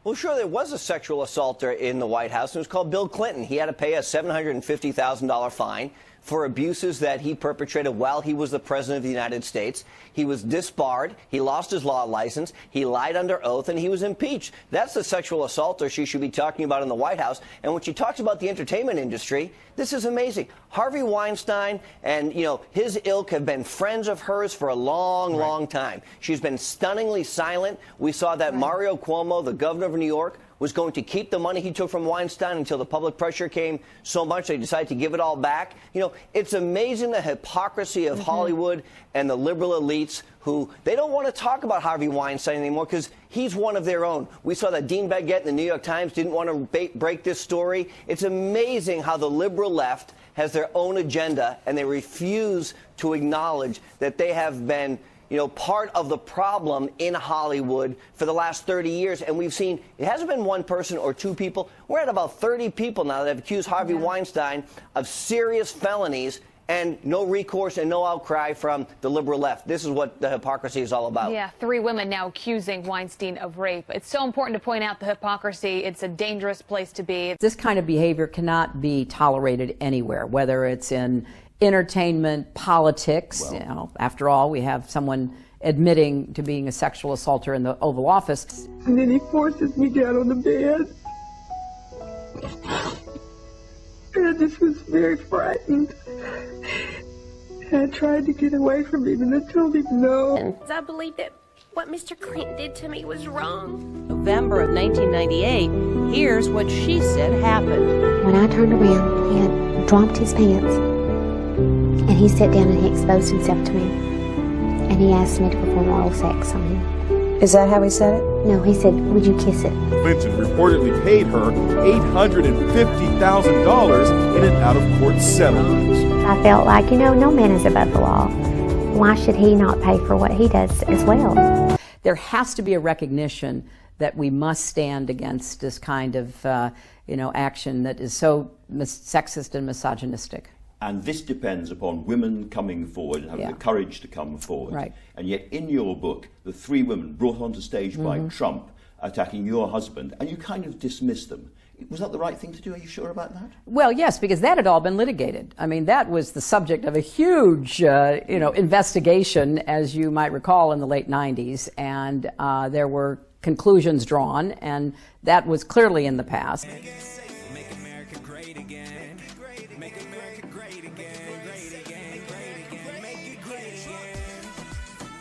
Well, sure, there was a sexual assaulter in the White House. It was called Bill Clinton. He had to pay a $750,000 fine for abuses that he perpetrated while he was the president of the United States. He was disbarred. He lost his law license. He lied under oath, and he was impeached. That's the sexual assaulter she should be talking about in the White House. And when she talks about the entertainment industry, this is amazing. Harvey Weinstein and, his ilk have been friends of hers for a long time. She's been stunningly silent. We saw that Mario Cuomo, the governor of New York, was going to keep the money he took from Weinstein until the public pressure came so much they decided to give it all back. It's amazing the hypocrisy of Hollywood and the liberal elites who they don't want to talk about Harvey Weinstein anymore because he's one of their own. We saw that Dean Baguette in the New York Times didn't want to break this story. It's amazing how the liberal left has their own agenda and they refuse to acknowledge that they have been part of the problem in Hollywood for the last 30 years. And we've seen it hasn't been one person or two people. We're at about 30 people now that have accused Harvey Weinstein of serious felonies and no recourse and no outcry from the liberal left. This is what the hypocrisy is all about. Yeah, 3 women now accusing Weinstein of rape. It's so important to point out the hypocrisy. It's a dangerous place to be. This kind of behavior cannot be tolerated anywhere, whether it's in entertainment, politics. After all, we have someone admitting to being a sexual assaulter in the Oval Office. And then he forces me down on the bed. And I just was very frightened. And I tried to get away from him, and I told him no. I believe that what Mr. Clinton did to me was wrong. November of 1998, here's what she said happened. When I turned around, he had dropped his pants. And he sat down and he exposed himself to me. And he asked me to perform oral sex on him. Is that how he said it? No, he said, would you kiss it? Clinton reportedly paid her $850,000 in an out-of-court settlement. I felt like, no man is above the law. Why should he not pay for what he does as well? There has to be a recognition that we must stand against this kind of, action that is so sexist and misogynistic. And this depends upon women coming forward and having the courage to come forward. Right. And yet in your book, the 3 women brought onto stage by Trump attacking your husband, and you kind of dismissed them. Was that the right thing to do? Are you sure about that? Well, yes, because that had all been litigated. I mean, that was the subject of a huge, investigation, as you might recall, in the late 90s. And there were conclusions drawn, and that was clearly in the past. Make America great again.